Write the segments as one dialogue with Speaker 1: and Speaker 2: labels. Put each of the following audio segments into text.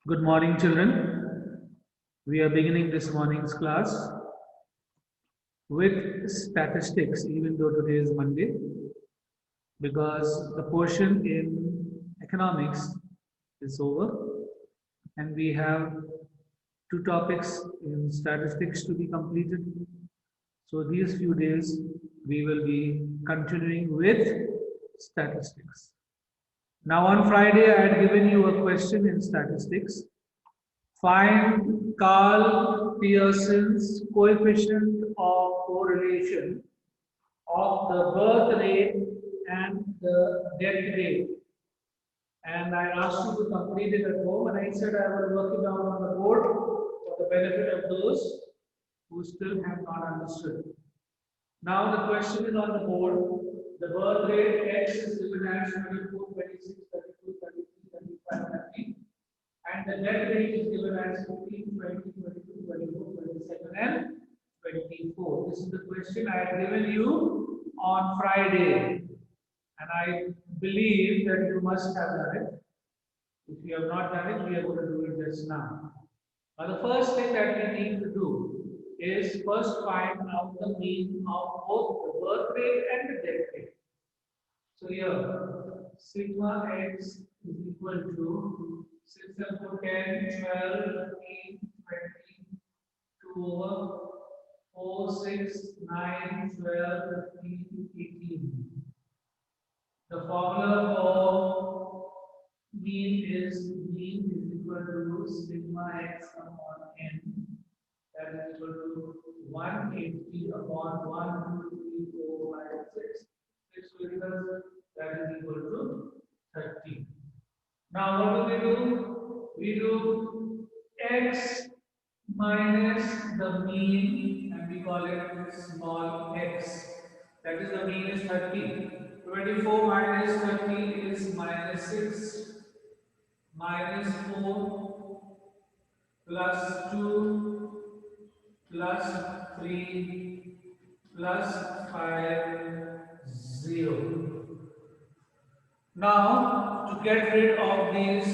Speaker 1: Good morning, children. We are beginning this morning's class with statistics, even though today is Monday, because the portion in economics is over and we have two topics in statistics to be completed. So, these few days we will be continuing with statistics. Now, on Friday, I had given you a question in statistics. Find Carl Pearson's coefficient of correlation of the birth rate and the death rate. And I asked you to complete it at home, and I said I will work it down on the board for the benefit of those who still have not understood. Now the question is on the board. The birth rate X is given as 24, 26, 32, 33, 35, 30. And the death rate is given as 15, 20, 22, 24, 27, and 24. This is the question I had given you on Friday. And I believe that you must have done it. If you have not done it, we are going to do it just now. Now, the first thing that we need to do is first find out the mean of both the birth rate and the death rate. So here, sigma x is equal to 6 and 4, 10, 12, 13, 20, 2 over 4, 6, 9, 12, 15, 18. The formula for mean is equal to sigma x upon n. That is equal to 180 upon 1, 2, 3, 4, 5, 6. 6 filters, that is equal to 30. Now what do? We do x minus the mean, and we call it small x. That is, the mean is 30. 24 minus 30 is minus 6, minus 4, plus 2, plus 3, plus 5, 0. Now, to get rid of these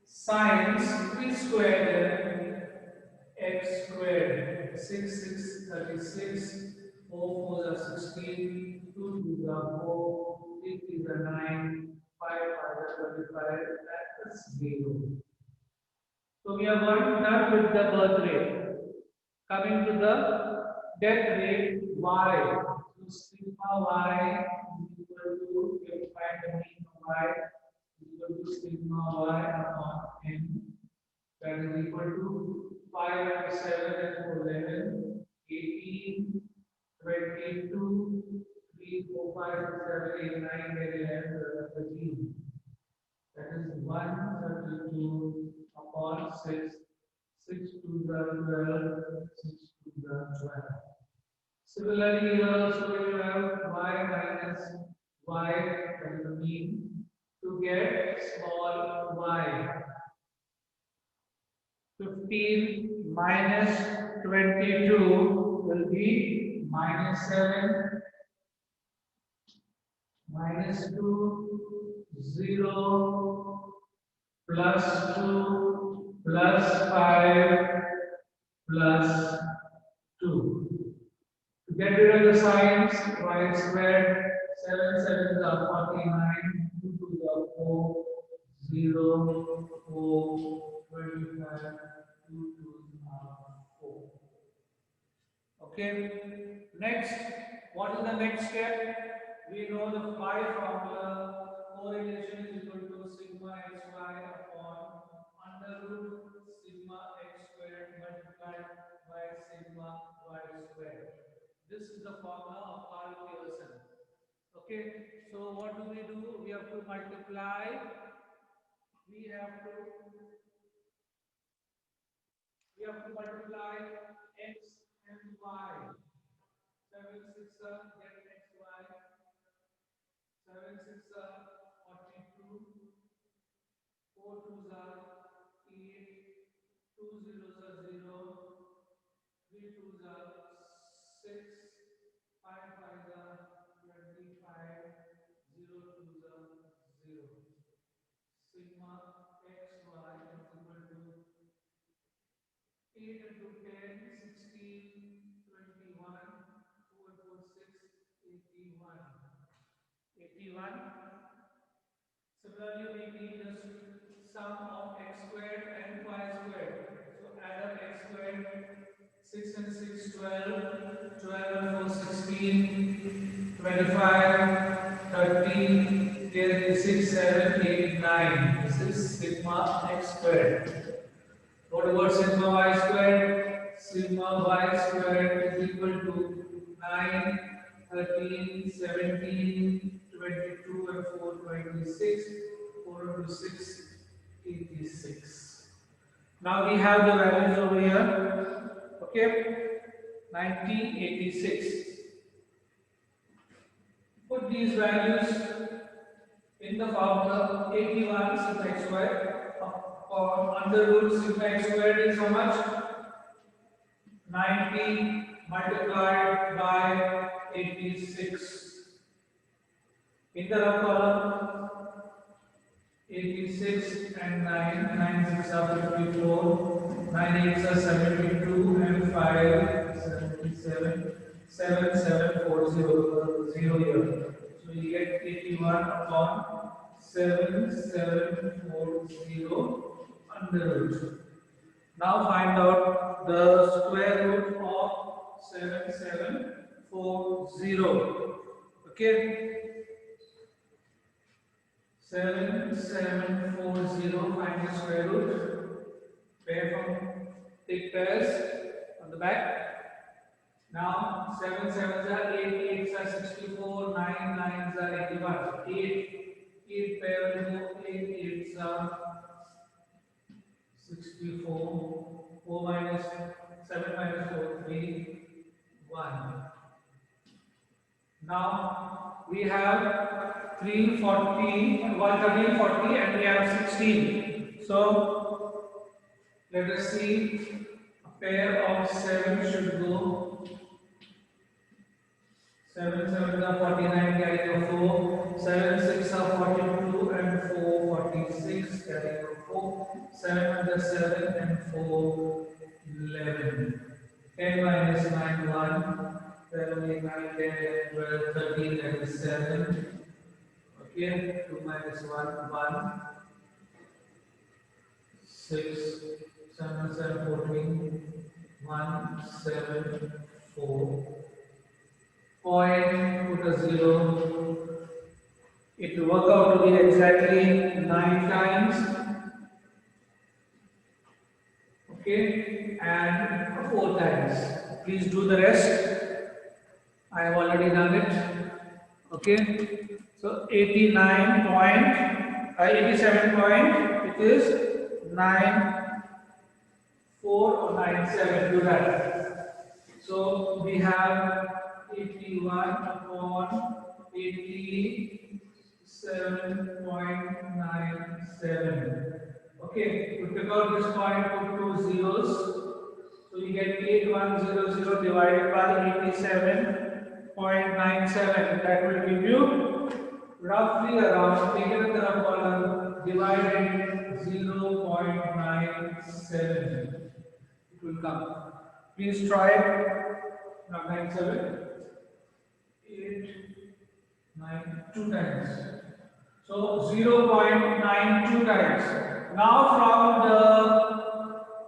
Speaker 1: signs, we square them. X squared, 6, 6, 36, 4, 4 are 16, 2, 2 are 4, 3, 3 are 9, 5, 5 are 25, that is 0. So we have done with the birth rate. Coming to the death rate, y. So sigma y is equal to, if we find the mean of y, is equal to sigma y upon n. That is equal to 5 and 7 and 11, 18, 22, 3, 4, 5, 6, 7, 8, 9, 10, 11, 12, 13. That is 132 upon 6, 6 to the 12, 6 to the 12. Similarly, here also you have y minus y, that is the mean, to get small y. 15 minus 22 will be minus 7, minus 2, 0, plus 2, plus 5, plus 2. To get rid of the signs, y squared, 7 7s are 49, 2 2s are 4, 0, 4, 25, 2 2s are 4. Okay. Next, what is the next step? We know the phi formula. Correlation is equal to sigma xy upon under root sigma x squared multiplied by sigma y squared. This is the formula of Carl Pearson. Okay. So what do? We have to multiply. We have to multiply x and y. 7 6 get xy. 7 6 42. 4 2s are 8. 2 zeros are 0. 3 2s are 6. 5 5s are 25. 0 2s are 0. Sigma xy is equal 8 into 10, 16, 21, 4 4 6, 81. 81. Similarly, we need the sum of x squared and y squared. So add up x squared, 6 and 6, 12, 12 and 4, 16, 25, 30, 36, 7, 8, 9. This is sigma x squared. What about sigma y squared? Sigma y squared is equal to 9, 13, 17, 22 and 4, 26. 4 into 6, 86. Now we have the values over here. Okay, 1986. Put these values in the formula. 81 sigma x squared upon under root sigma x squared is how much? 90 multiplied by 86. In the row column, 86 and 9, 9 6 are 54, 9 8 are 72 and 5 77, 7 7 4 0 0 here. So you get 81 upon 7 7 4 0 under root. Now find out the square root of 7740. Okay, 7740. Find the square root. Pair from take pairs on the back. Now 7 sevens are 8, 8s are 64, 9 9s are 81. 8 pair will go 8 8s are 64, 4 minus 7 minus 4, 3, 1. Now we have 340, 130, 40 and we have 16. So let us see, a pair of 7 should go. 7 7 are 49 carrying a 4, 7 6 are 42 and 4 46 carrying a 4, 7 under 7 and 4 11. 10 minus 9 1, 7 8 9 10 11 12 13 that is 7. Okay, 2 minus 1 1, 6 7 7 14 1 7 4. Point, put a 0. It will work out to be exactly 9 times. Okay, and 4 times. Please do the rest. I have already done it. Okay, so 89 point, 87 point, it is 9 4 or 9 7. Do that. So we have 81 upon 87.97. Okay, we took out this point, put 2 zeros. So you get 8100 divided by 87.97. That will give you roughly around, taken in the rough column, divided 0.97. It will come. Please try it. Now 97. 8, 9, 2 times. So 0.92 times. Now from the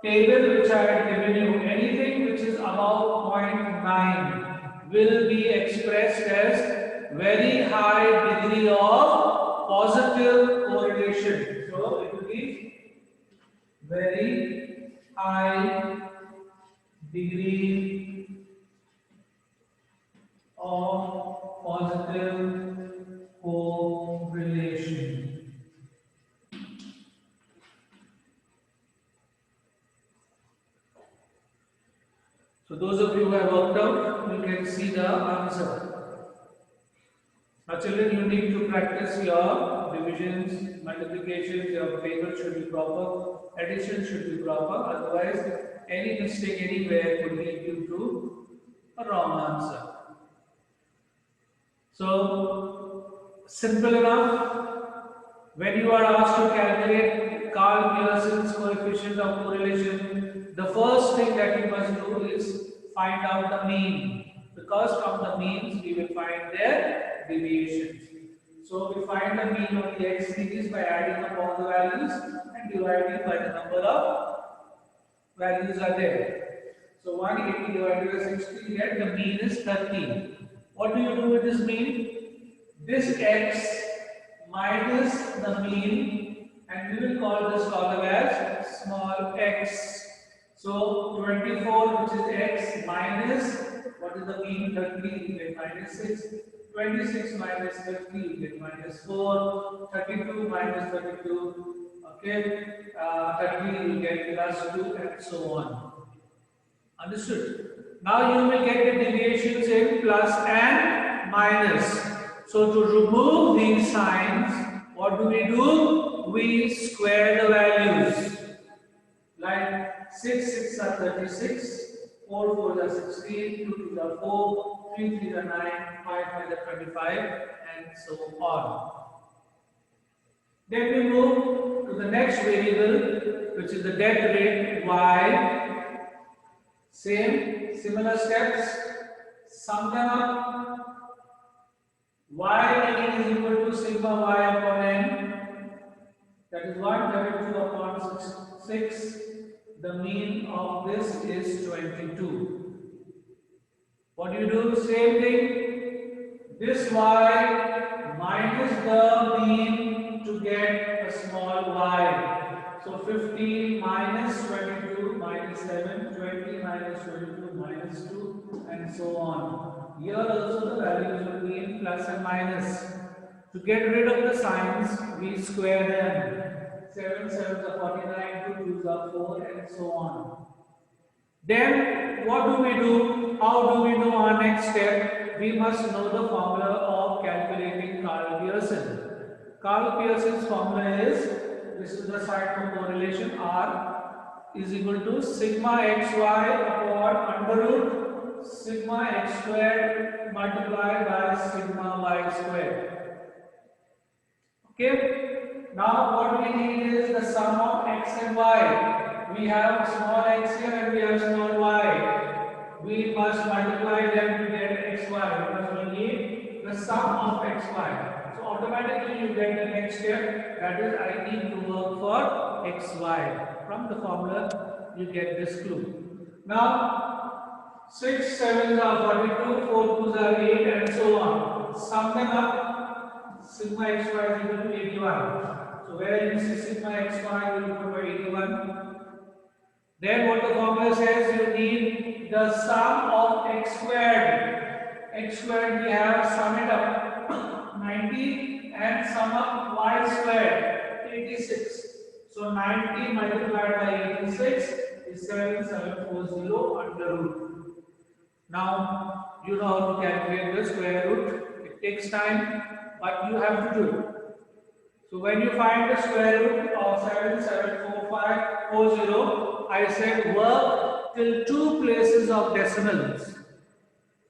Speaker 1: table which I had given you, anything which is above 0.9 will be expressed as very high degree of positive correlation. So it will be very high degree of positive correlation. So those of you who have worked out, you can see the answer. Now children, you need to practice your divisions, multiplications, your table should be proper, addition should be proper, otherwise any mistake anywhere could lead you to a wrong answer. So, simple enough. When you are asked to calculate Karl Pearson's coefficient of correlation, the first thing that we must do is find out the mean, because from the means we will find their deviations. So we find the mean of the x series by adding up all the values and dividing by the number of values are there. So 180 divided by 60, we get the mean is 30. What do you do with this mean? This x minus the mean, and we will call this column as small x. So 24, which is x, minus, what is the mean? 30, you get minus 6. 26 minus 50, you get minus 4. 32 minus 32, okay. 30, you get plus 2, and so on. Understood? Now you will get the deviations in plus and minus. So to remove these signs, what do? We square the values. Like 6 are 36, 4 are 16, 2 are 4, 3 are 9, 5 are 25, and so on. Then we move to the next variable, which is the death rate, y. Similar steps, sum them up. Y again is equal to sigma y upon n, that is 132 upon 6. The mean of this is 22. What do? Same thing. This y minus the mean to get a small y. So 15 minus 22 minus 7, 20 minus 22 minus 2, and so on. Here also the values will be in plus and minus. To get rid of the signs, we square them. 7 7s are 49, 2 2s are 4, and so on. Then what do? How do we know our next step? We must know the formula of calculating Karl Pearson. Karl Pearson's formula is, this is the sign for correlation, R is equal to sigma xy upon under root sigma x squared multiplied by sigma y squared. Okay. Now what we need is the sum of x and y. We have small x here and we have small y. We must multiply them to get xy because we need the sum of xy. So automatically you get the next step, that is I need to work for xy. From the formula you get this clue. Now 6 7s are 42, 4 2s are 8, and so on. Sum them up. Sigma xy is equal to 81. So where you see sigma xy will equal to 81. Then what the formula says, you need the sum of x squared. X squared we have, sum it up 90 and sum up y squared 86. So 90 multiplied by 86 is 7740 under root. Now you know how to calculate the square root. It takes time, but you have to do it. So when you find the square root of 774540, I said work till 2 places of decimals.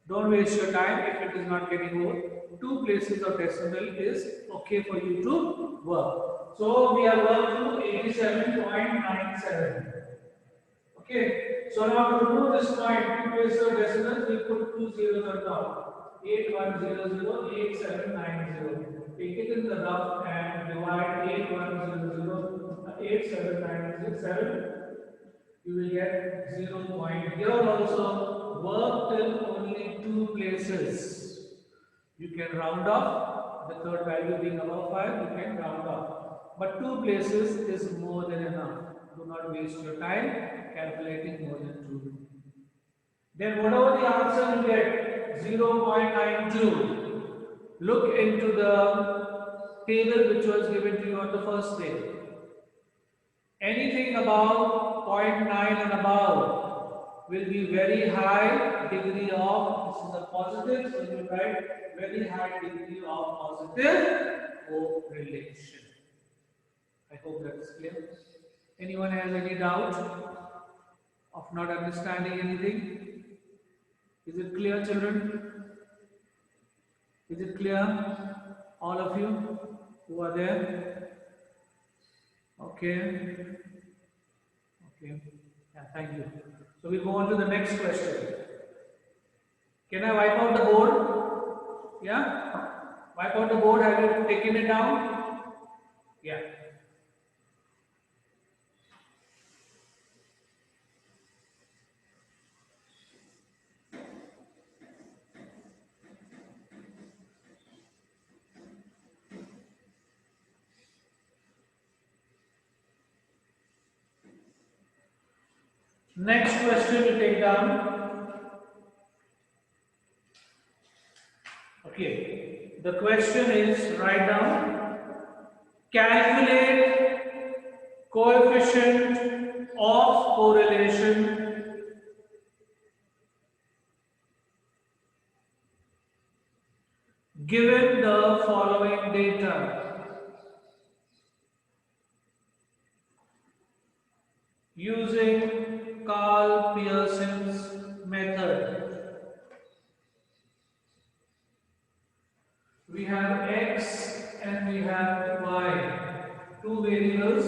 Speaker 1: Don't waste your time if it is not getting over. 2 places of decimal is okay for you to work. So we are working to 87.97. Okay. So now to remove this point, 2 places of decimals, we put 2 zeros on top. 8100, 8790. Take it in the rough and divide 8100, 87967. You will get 0 point. Here also work till only 2 places. You can round off, the third value being above 5, you can round off. But 2 places is more than enough. Do not waste your time calculating more than 2. Then whatever the answer you get, 0.92. Look into the table which was given to you on the first day. Anything above 0.9 and above will be very high degree of, this is a positive, so you write very high degree of positive correlation. I hope that is clear. Anyone has any doubt of not understanding anything? Is it clear, children? Is it clear? All of you who are there? Okay. Okay. Yeah, thank you. So we'll go on to the next question. Can I wipe out the board? Yeah? Wipe out the board. Have you taken it down? Yeah. Next question you take down. Okay. The question is write down. Calculate coefficient of correlation given the following data using Carl Pearson's method. We have x and we have y, two variables.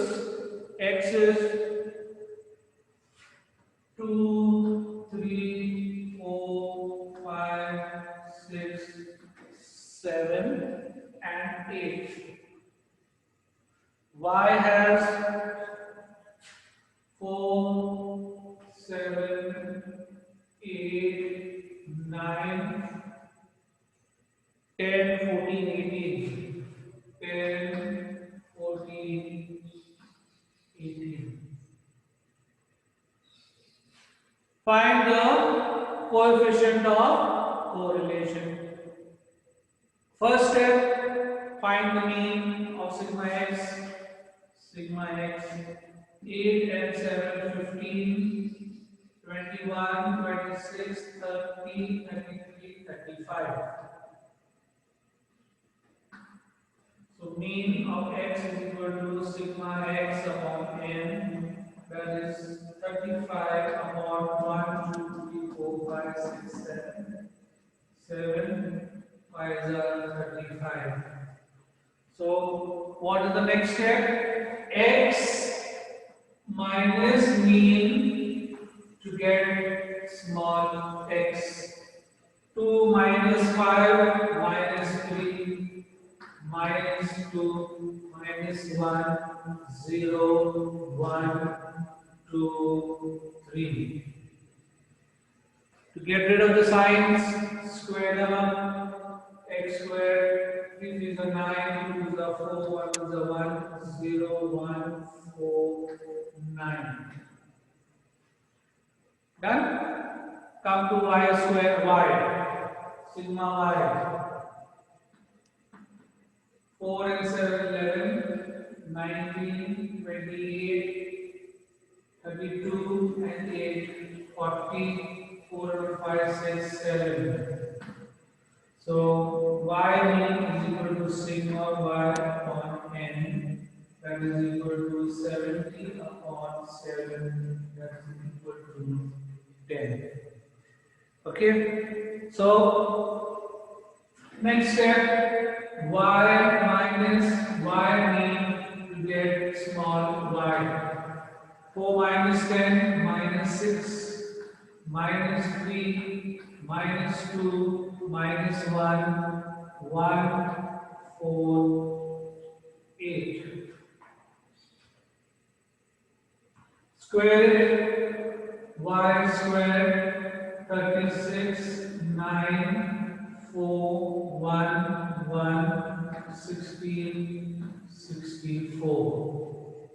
Speaker 1: X is 2, 3, 4, 5, 6, 7, and 8. Y has 4, 7, 8, 9, 10, 14, 18. 10, 14, 18. Find the coefficient of correlation. First step, find the mean of sigma x. Sigma x, 8 and 7, 15, 21, 26, 30, 33, 35. So mean of x is equal to sigma x upon n, that is 35 upon 1, 2, 3, 4, 5, 6, 7. 7, 5 is 35. So what is the next step? X minus mean to get small x. 2 minus 5 minus 3 minus 2 minus 1 0 1 2 3. To get rid of the signs, square them up. X squared, 3 is a 9, 2 is a 4, 1 is a 1, 0 1 4 9. Done? Come to y square y. Sigma y. 4 and 7, 11, 19, 28, 32 and 8, 40, 4 and 5, 6, 7. So y mean is equal to sigma y upon n, that is equal to 70 upon 7, that is equal to 10. Okay, so next step, y minus y mean to get small y. 4 minus 10 minus 6 minus 3 minus 2 minus 1 1 4 8. Square it, y square 36 9 4 1 1 16 64.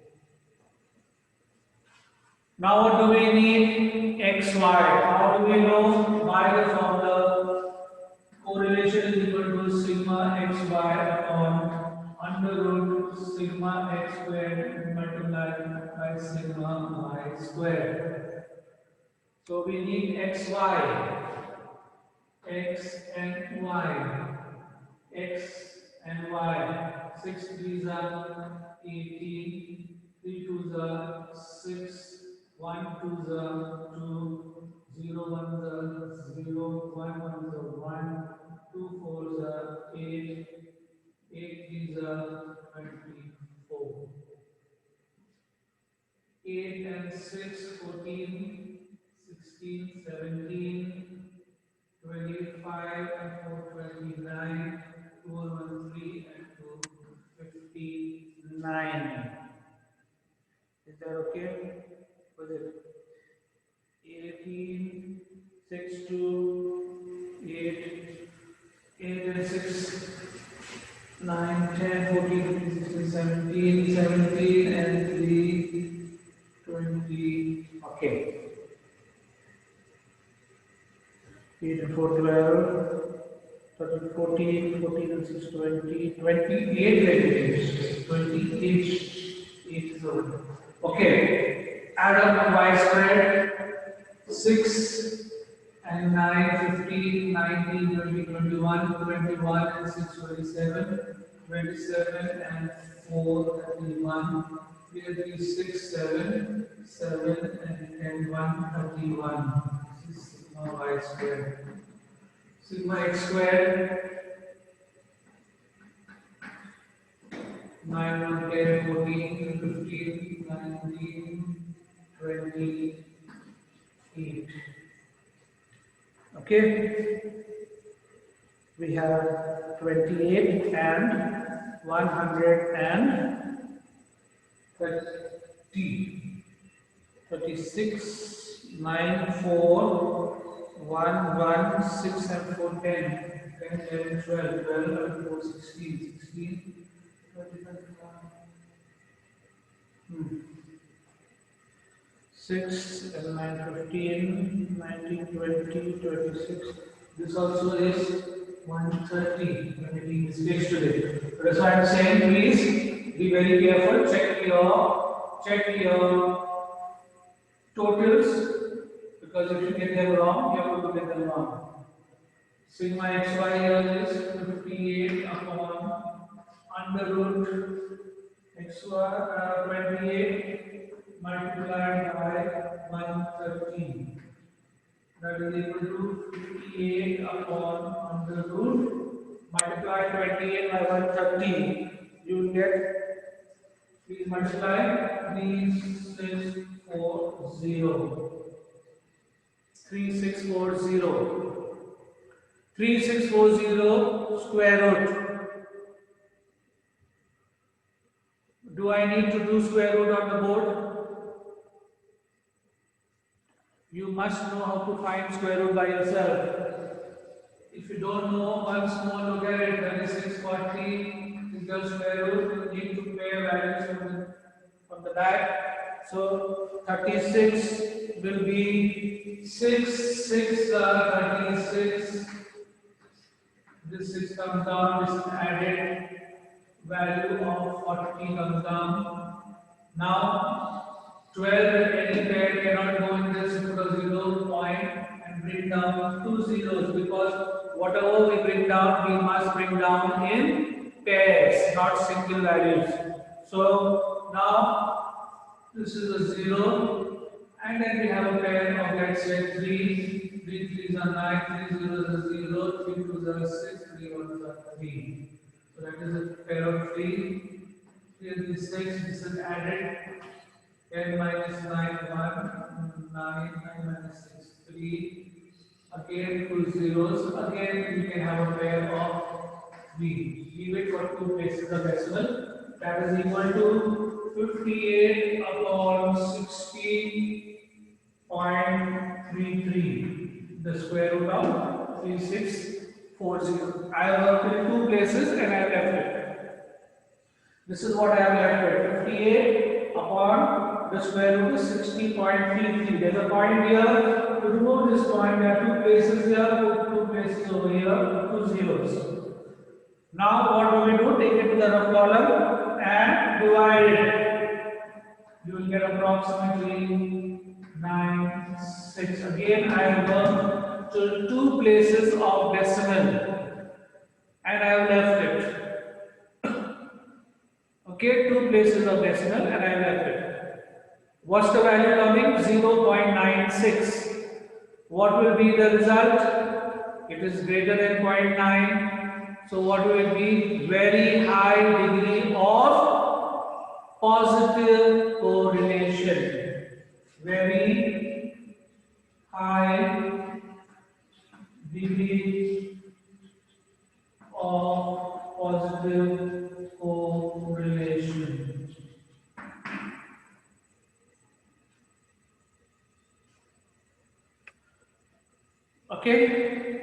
Speaker 1: Now what do we need? X, Y. How do we know? By the formula, correlation is equal to sigma x y upon under root sigma x squared multiplied by sigma y squared. So we need x, y. X and y. X and y. 6 3s are 18. 3 2s are 6. 1 2s are 2. 0 1s are 0. 1 1s are 1. 2 4s are 8. 8 3s are 24. 8 and 6, 14, 16, 17, 25 and 4, 29, 2, 1, 3 and 2, 59. Is that okay? Was it 18, 6 to 8, 8 and 6, 9, 10, 14, 15, 16, 17, 17 and 3, 20. Okay. 8 and 4, 12, 13, 14, 14 and 6, 20, 28 relatives. 28. 8 is over. Okay. Add up y squared. 6 and 9, 15, 19, 20, 21, 21 and 6, 27, 27 and 4, 31, 3, 3, 6, 7, 7 and 10, 1, 31. This is sigma y squared. Sigma x squared, 9, 1, 10, 14, 15, 19, 28. Okay, we have 28 and 130, 36, 9, 4, 1, 1, 6 and 4, 10, 10, 11, 12, 12 and 4, 16, 16, 6 and 9, 15, 19, 20, 26. This also is 130. I'm making mistakes today. That's why I'm saying, please be very careful. Check your totals, because if you get them wrong, you have to get them wrong. Sigma xy here is 58 upon under root xy 28 multiplied by 113. That is equal to 58 upon under root multiply 28 by 113. You will get, please multiply 3640. 3640. 3640 square root. Do I need to do square root on the board? You must know how to find square root by yourself. If you don't know, once more look at it. 3640 is the square root. You need to pair values from the back. So 36 will be 6, 6 36. This 6 comes down, this added value of 40 comes down. Now 12 and any pair cannot go in this, because 0 point and bring down 2 zeros, because whatever we bring down, we must bring down in pairs, not single values. So now this is a 0, and then we have a pair of, let's say, 3. 3 3s are 9, 3 zeros are 0, 3 2s are 6, 3 1s are 3. So that is a pair of 3. Here this 6, this is added. 10 minus 9, 1, 9, 9 minus 6, 3. Again 2 zeros. Again we can have a pair of 3. Leave it for 2 places of decimal. That is equal to 58 upon 16.33. The square root of 3640. I have worked in 2 places and I have left it. This is what I have left it. 58 upon the square root is 60.33. There is a point here. To remove this point, there are 2 places here, 2 places over here, 2 zeros. Now what do we do? Take it to the rough column and divide it. You will get approximately 9, 6. Again, I have worked to 2 places of decimal and I have left it. Okay, 2 places of decimal and I have left it. What's the value coming? 0.96. What will be the result? It is greater than 0.9. So what will it be? Very high degree of positive correlation, very high degree of positive correlation. Okay,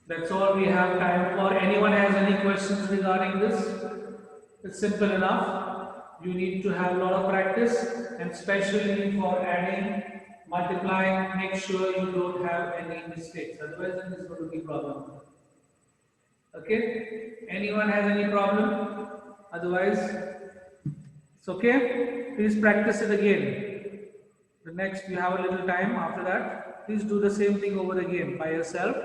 Speaker 1: that's all we have time for. Anyone has any questions regarding this? It's simple enough. You need to have a lot of practice, and especially for adding, multiplying, make sure you don't have any mistakes. Otherwise, then it's going to be problem. Okay? Anyone has any problem? Otherwise, it's okay. Please practice it again. The next, you have a little time after that. Please do the same thing over again by yourself.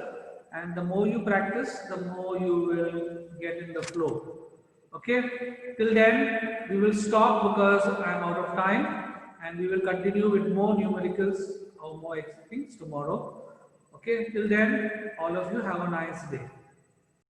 Speaker 1: And the more you practice, the more you will get in the flow. Okay? Till then, we will stop because I am out of time. And we will continue with more numericals or more things tomorrow. Okay? Till then, all of you have a nice day.